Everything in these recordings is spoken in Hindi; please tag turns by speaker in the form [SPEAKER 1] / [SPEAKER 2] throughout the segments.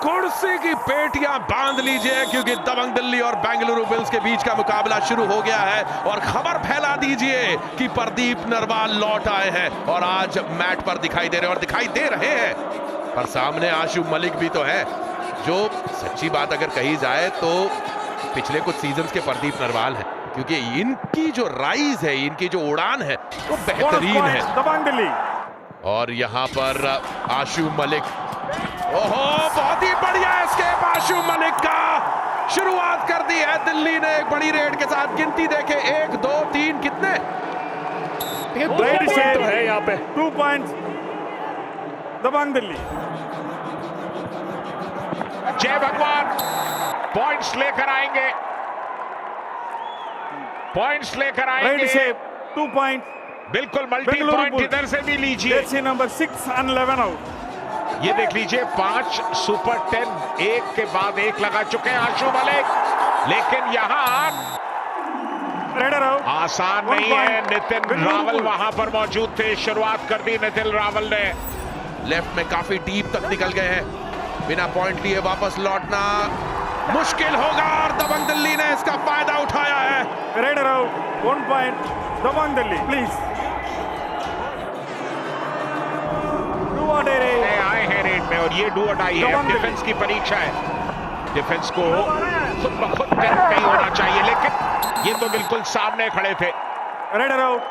[SPEAKER 1] कुर्सी की पेटियां बांध लीजिए, क्योंकि दबंग दिल्ली और बेंगलुरु बुल्स के बीच का मुकाबला शुरू हो गया है। और खबर फैला दीजिए कि प्रदीप नरवाल लौट आए हैं और आज मैट पर दिखाई दे रहे हैं, और दिखाई दे रहे हैं। पर सामने आशु मलिक भी तो है, जो सच्ची बात अगर कही जाए तो पिछले कुछ सीजन्स के प्रदीप नरवाल है, क्योंकि इनकी जो राइज है, इनकी जो उड़ान है वो बेहतरीन है।
[SPEAKER 2] दबंग दिल्ली
[SPEAKER 1] और यहाँ पर आशु मलिक, ओहो बहुत ही बढ़िया एस्केप आशु मलिक का। शुरुआत कर दी है दिल्ली ने एक बड़ी रेड के साथ। गिनती देखे 1 2 3 कितने
[SPEAKER 2] तो है यहाँ पे 2 पॉइंट्स दबंग दिल्ली।
[SPEAKER 3] जय भगवान पॉइंट्स लेकर आएंगे, पॉइंट्स लेकर आएंगे।
[SPEAKER 2] 2 पॉइंट्स
[SPEAKER 3] बिल्कुल मल्टी पॉइंट इधर से भी लीजिए।
[SPEAKER 2] Jersey number 6 and 11 out.
[SPEAKER 3] ये देख लीजिए 5 सुपर 10 एक के बाद एक लगा चुके हैं आशु मलिक, लेकिन यहाँ आसान नहीं है। नितिन रावल वहां पर मौजूद थे, शुरुआत कर दी नितिन रावल ने।
[SPEAKER 1] लेफ्ट में काफी डीप तक निकल गए हैं, बिना पॉइंट लिए वापस लौटना मुश्किल होगा, और दबंग दिल्ली ने इसका फायदा उठाया है।
[SPEAKER 2] Raider out 1 point Dabang Delhi. Please
[SPEAKER 3] आए हैं रेड में, और ये डू और डाई है। डिफेंस की परीक्षा है, डिफेंस को खुद ब खुद नहीं होना चाहिए, लेकिन ये तो बिल्कुल सामने खड़े थे।
[SPEAKER 2] Raider out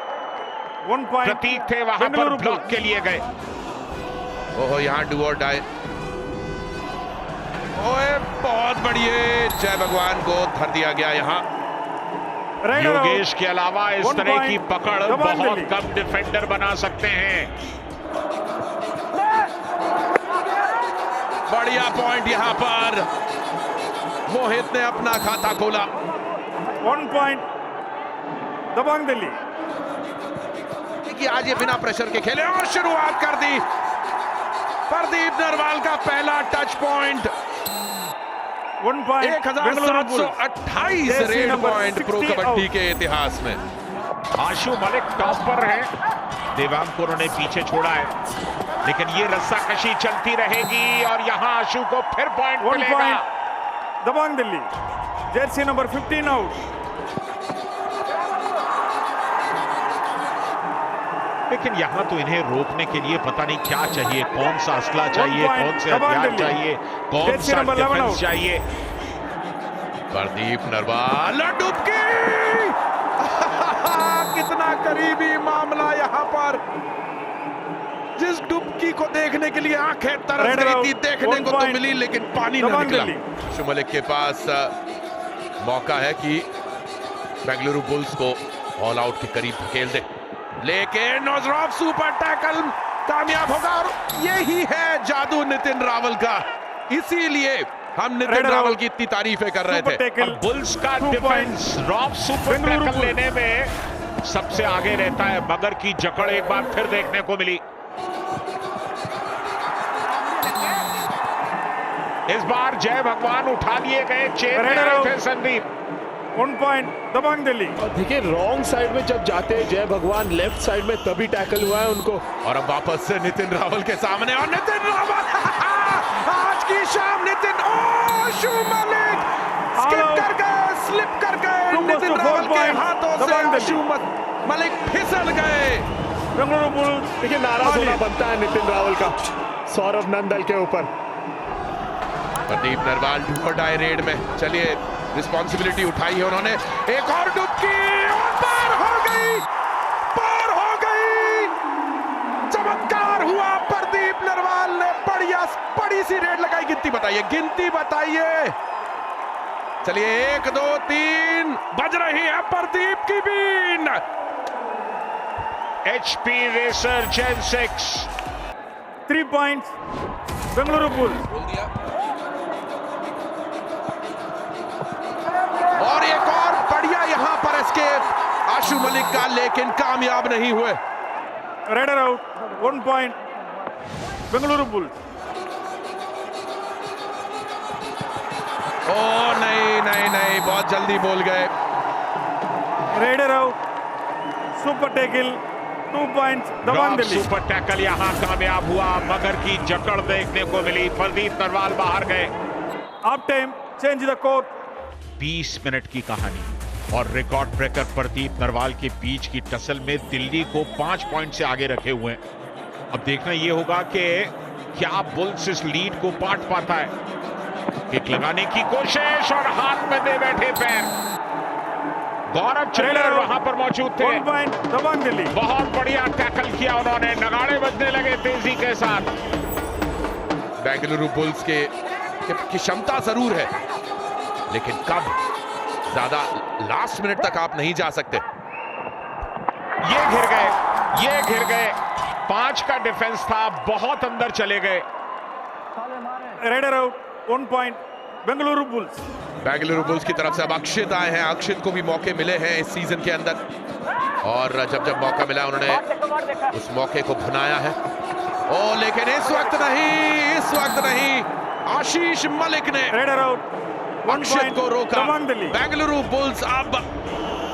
[SPEAKER 2] 1 point.
[SPEAKER 3] प्रतीक थे वहां पर ब्लॉक के लिए गए।
[SPEAKER 1] ओहो यहाँ डू और डाई, ओए बहुत बढ़िया। जय भगवान को धर दिया गया यहाँ।
[SPEAKER 3] योगेश के अलावा इस तरह की पकड़ बहुत कम डिफेंडर बना सकते हैं।
[SPEAKER 1] बढ़िया पॉइंट यहाँ पर मोहित ने अपना खाता खोला।
[SPEAKER 2] 1 पॉइंट दबंग दिल्ली।
[SPEAKER 1] कि आज ये बिना प्रेशर के खेले, और शुरुआत कर दी प्रदीप नरवाल का पहला touch point. 1728 red point pro kabaddi के इतिहास में।
[SPEAKER 3] आशु मलिक टॉप पर है, देवांग को उन्होंने पीछे छोड़ा है, लेकिन ये रस्साकशी चलती रहेगी और यहां आशु को फिर पॉइंट मिलेगा।
[SPEAKER 2] दबंग दिल्ली जर्सी नंबर 15 आउट।
[SPEAKER 3] लेकिन यहां तो इन्हें रोकने के लिए पता नहीं क्या चाहिए, कौन सा असला चाहिए, कौन से हथियार चाहिए, कौन सा डिफेंस चाहिए।
[SPEAKER 1] प्रदीप नरवाल डुबकी कितना करीबी मामला यहाँ पर। जिस डुबकी को देखने के लिए आंखें तरस रही थी, देखने को तो मिली लेकिन पानी न निकला। आशु मलिक के पास मौका है कि बेंगलुरु बुल्स को ऑल आउट के करीब धकेल दे, लेकिन नौजरॉफ सुपर टैकल कामयाब होगा। और यही है जादू नितिन रावल का, इसीलिए हम नितिन रावल की इतनी तारीफें कर रहे थे।
[SPEAKER 3] बुल्स का डिफेंस रॉफ सुपर टैकल लेने में सबसे आगे रहता है, मगर की जकड़ एक बार फिर देखने को मिली। इस बार जय भगवान उठा लिए गए, चेन थे संदीप।
[SPEAKER 2] 1 पॉइंट दबंग दिल्ली।
[SPEAKER 4] देखिए रॉन्ग साइड में जब जाते हैं जय भगवान, लेफ्ट साइड में तभी टैकल हुआ है उनको।
[SPEAKER 1] और अब वापस से नितिन रावल के सामने, और नितिन रावल आज की शाम नितिन आशु मलिक स्किप कर गए, स्लिप कर गए। नितिन रावल के हाथों से आशु मलिक फिसल गए।
[SPEAKER 2] बेंगलुरु बुल्स
[SPEAKER 4] देखिए नाराज होना बनता है नितिन रावल का सौरव नंदल के ऊपर।
[SPEAKER 1] प्रदीप नरवाल डू और डाई रेड में, चलिए रिस्पॉन्सिबिलिटी उठाई है उन्होंने। एक और डुबकी, और पार हो गई, पार हो गई। चमत्कार हुआ, प्रदीप नरवाल ने बड़ी सी रेड लगाई। गिनती बताइए, गिनती बताइए। चलिए 1 2 3 बज रही है प्रदीप की बीन।
[SPEAKER 3] HP रेसर जेन 6
[SPEAKER 2] 3 पॉइंट्स बेंगलुरु बुल्स।
[SPEAKER 1] बोल दिया। और एक और बढ़िया यहां पर एस्केप आशु मलिक का, लेकिन कामयाब नहीं हुए।
[SPEAKER 2] Raider out 1 point Bengaluru Bulls.
[SPEAKER 1] ओ नहीं नहीं नहीं, बहुत जल्दी बोल गए।
[SPEAKER 2] Raider out super tackle 2 points. Dabang Delhi.
[SPEAKER 3] Super tackle यहां कामयाब हुआ, मगर की जकड़ देखने को मिली. प्रदीप नरवाल बाहर गए.
[SPEAKER 2] Half time. Change the court.
[SPEAKER 3] 20 minute की कहानी और रिकॉर्ड ब्रेकर प्रदीप नरवाल के बीच की टसल में दिल्ली को 5 पॉइंट से आगे रखे हुए हैं. अब देखना यह होगा कि क्या बुल्स इस लीड को पाट पाता है. किक लगाने की कोशिश और हाथ में दे बैठे पैर. गौरव चिल्लर वहां पर मौजूद थे.
[SPEAKER 2] 1 point. दबंग दिल्ली.
[SPEAKER 3] बहुत बढ़िया टैकल किया उन्होंने. नगाड़े बजने लगे तेजी के साथ.
[SPEAKER 1] बेंगलुरु बुल्स की क्षमता जरूर है, लेकिन कब ज्यादा लास्ट मिनट तक आप नहीं जा सकते.
[SPEAKER 3] ये घिर गए. 5 का डिफेंस था, बहुत अंदर चले गए.
[SPEAKER 2] Raider out. 1 point. Bengaluru bulls.
[SPEAKER 1] Bengaluru bulls की तरफ से अब अक्षित आए हैं. अक्षित को भी मौके मिले हैं इस सीजन के अंदर, और जब मौका मिला उन्होंने उस मौके को भुनाया है. ओ लेकिन इस वक्त नहीं. आशीष मलिक ने
[SPEAKER 2] रेडर आउट.
[SPEAKER 1] अक्षित को रोका.
[SPEAKER 2] दिल्ली.
[SPEAKER 1] बेंगलुरु बुल्स अब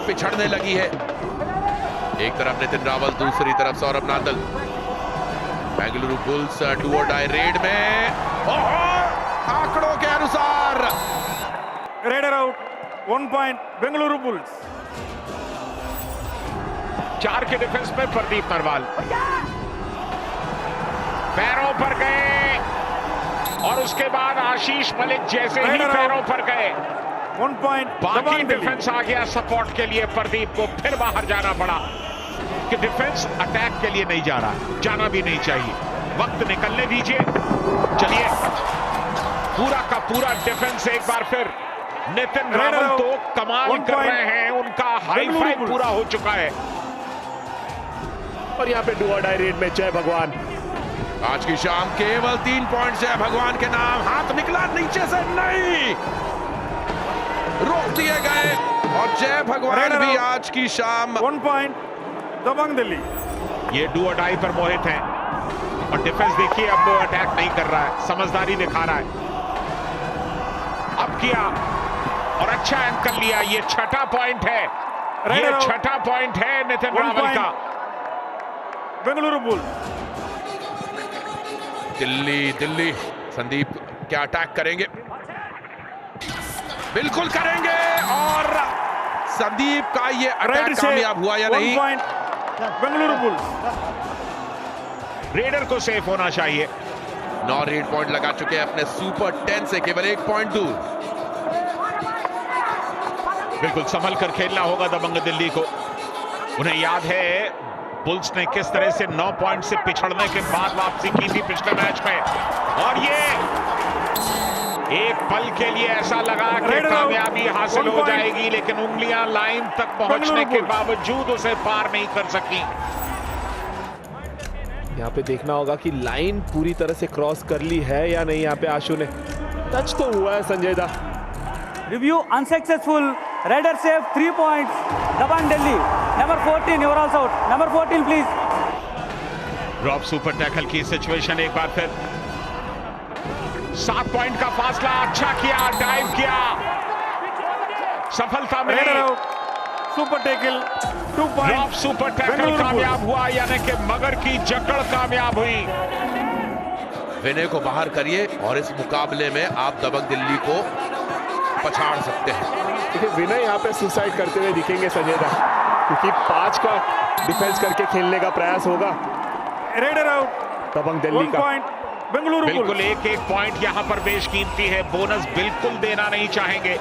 [SPEAKER 1] पिछड़ने लगी है. एक तरफ नितिन रावल, दूसरी तरफ Saurabh Nadal. Bengaluru bulls do और डाई रेड में. आंकड़ों के अनुसार
[SPEAKER 2] raider out. 1 point. Bengaluru bulls.
[SPEAKER 3] 4 के डिफेंस में प्रदीप नरवाल पैरों पर गए, और उसके बाद आशीष मलिक जैसे ही पैरों पर गए,
[SPEAKER 2] 1 point.
[SPEAKER 3] बाकी डिफेंस आ गया सपोर्ट के लिए. प्रदीप को फिर बाहर जाना पड़ा कि डिफेंस अटैक के लिए नहीं जा रहा, जाना भी नहीं चाहिए. वक्त निकलने दीजिए. चलिए, पूरा का पूरा डिफेंस एक बार फिर. नितिन रावल तो कमाल कर रहे हैं. उनका हाई फाइव पूरा हो चुका है.
[SPEAKER 4] और यहाँ पे डू और डाई रेड में जय भगवान.
[SPEAKER 1] आज की शाम केवल 3 पॉइंट जय भगवान के नाम. हाथ निकला नीचे से, नहीं, रोक दिए गए, और जय भगवान भी आज की शाम.
[SPEAKER 2] 1 point. दबंग दिल्ली.
[SPEAKER 3] ये डू और डाई पर मोहित हैं, और डिफेंस देखिए अब वो अटैक नहीं कर रहा है, समझदारी दिखा रहा है. अब किया और अच्छा एंकर लिया. ये 6ठा पॉइंट है. ये 6ठा पॉइंट है नितिन रावल का.
[SPEAKER 2] बेंगलुरु बुल्स.
[SPEAKER 1] दिल्ली संदीप क्या अटैक करेंगे? बिल्कुल करेंगे, और संदीप का ये अटैक कामयाब हुआ या नहीं?
[SPEAKER 2] 1 point. बेंगलुरु बुल्स.
[SPEAKER 3] रेडर को सेफ होना चाहिए.
[SPEAKER 1] 9 रेड पॉइंट लगा चुके हैं अपने सुपर 10 से, केवल 1 पॉइंट दूर.
[SPEAKER 3] बिल्कुल संभल कर खेलना होगा दबंग दिल्ली को. उन्हें याद है बुल्स ने किस तरह से 9 पॉइंट से पिछड़ने के बाद वापसी की थी पिछले मैच में, और ये एक पल के लिए ऐसा लगा कि कामयाबी हासिल हो जाएगी, लेकिन उंगलियां लाइन तक पहुंचने के बावजूद उसे पार नहीं कर सकी.
[SPEAKER 4] यहाँ पे देखना होगा कि लाइन पूरी तरह से क्रॉस कर ली है या नहीं. यहाँ पे आशु ने टच तो हुआ है. संजय दा.
[SPEAKER 5] Review unsuccessful. Raider save 3 points. Dabang Delhi. Number 14, you are also out. Number 14, please.
[SPEAKER 3] Drop super tackle की सिचुएशन एक बार फिर. 7 पॉइंट का फासला. अच्छा किया, डाइव किया, सफलता मिली.
[SPEAKER 2] Super tackle 2 point.
[SPEAKER 3] Drop super tackle कामयाब हुआ, यानी कि मगर की जकड़ कामयाब हुई.
[SPEAKER 1] विनय को बाहर करिए, और इस मुकाबले में आप दबंग दिल्ली को पछाड़ सकते हैं.
[SPEAKER 4] देखिए विनय यहाँ पे सुसाइड करते हुए दिखेंगे संजय दा, क्योंकि 5 का डिफेंस करके खेलने का प्रयास होगा.
[SPEAKER 2] Raider out.
[SPEAKER 4] दबंग दिल्ली
[SPEAKER 2] 1
[SPEAKER 4] का.
[SPEAKER 2] point. बेंगलुरु
[SPEAKER 3] बिल्कुल एक पॉइंट यहाँ पर बेशकीमती है. बोनस बिल्कुल देना नहीं चाहेंगे.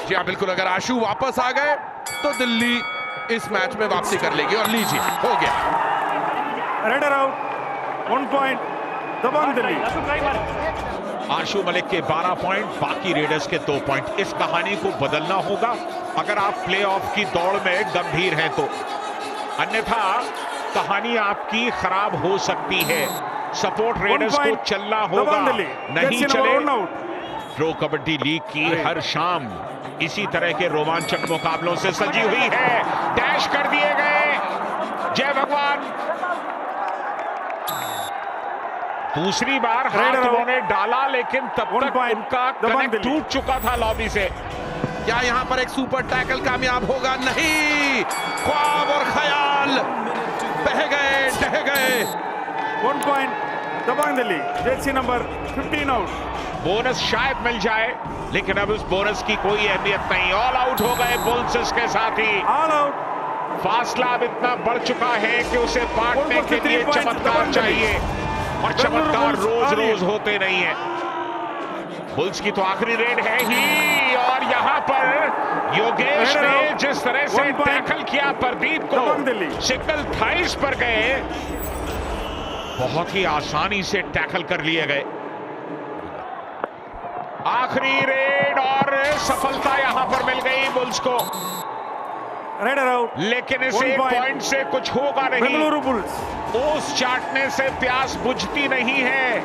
[SPEAKER 1] जी हाँ, बिल्कुल. अगर आशु वापस आ गए तो दिल्ली इस मैच में वापसी कर लेगी, और लीजिए हो गया.
[SPEAKER 2] Raider out. 1 point. Dabang Delhi.
[SPEAKER 3] आशु मलिक के 12 पॉइंट, बाकी रेडर्स के 2 पॉइंट. इस कहानी को बदलना होगा अगर आप प्लेऑफ की दौड़ में गंभीर हैं तो, अन्यथा कहानी आपकी खराब हो सकती है. सपोर्ट रेडर्स को चलना होगा, नहीं चले. प्रो कबड्डी लीग की हर शाम इसी तरह के रोमांचक मुकाबलों से सजी हुई है. डैश कर दिए गए. जय भगवान. दूसरी बार हाथ उन्होंने डाला, लेकिन तब तक उनका कनेक्ट टूट चुका था लॉबी से.
[SPEAKER 1] क्या यहां पर एक सुपर टैकल कामयाब होगा? नहीं. ख्वाब और ख्याल बह गए, ढह गए।
[SPEAKER 2] 1 point Dabang Delhi, jersey number 15 out.
[SPEAKER 3] Bonus शायद मिल जाए, लेकिन अब उस बोनस की कोई अहमियत नहीं। ऑल आउट हो गए बुल्स के साथ ही।
[SPEAKER 2] All out.
[SPEAKER 3] फासला अब इतना बढ़ चुका है कि उसे पाटने के लिए चमत्कार चाहिए, और चमत्कार रोज रोज होते नहीं है। बुल्स की तो आखिरी रेड है ही, और यहां पर योगेश ने जिस तरह से टैकल किया प्रदीप को, सिंगल थाइस पर गए, बहुत ही आसानी से टैकल कर लिए गए। आखिरी रेड और सफलता यहां पर मिल गई बुल्स को,
[SPEAKER 2] रेडर आउट।
[SPEAKER 3] लेकिन इस एक पॉइंट से कुछ होगा नहीं।
[SPEAKER 2] बेंगलुरु बुल्स
[SPEAKER 3] ओस चाटने से प्यास बुझती नहीं है।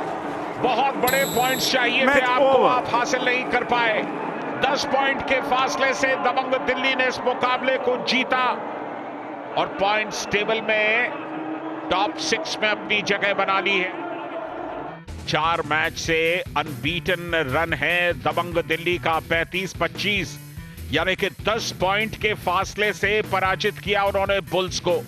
[SPEAKER 3] बहुत बड़े पॉइंट्स चाहिए थे आपको, आप हासिल नहीं कर पाए। 10 पॉइंट के फासले से दबंग दिल्ली ने इस मुकाबले को जीता और पॉइंट्स टेबल में टॉप 6 में अपनी जगह बना ली है। 4 मैच से अनबीटन रन है दबंग दिल्ली का 35-25, यानी कि 10 पॉइंट के फासले से पराजित किया उन्होंने बुल्स को।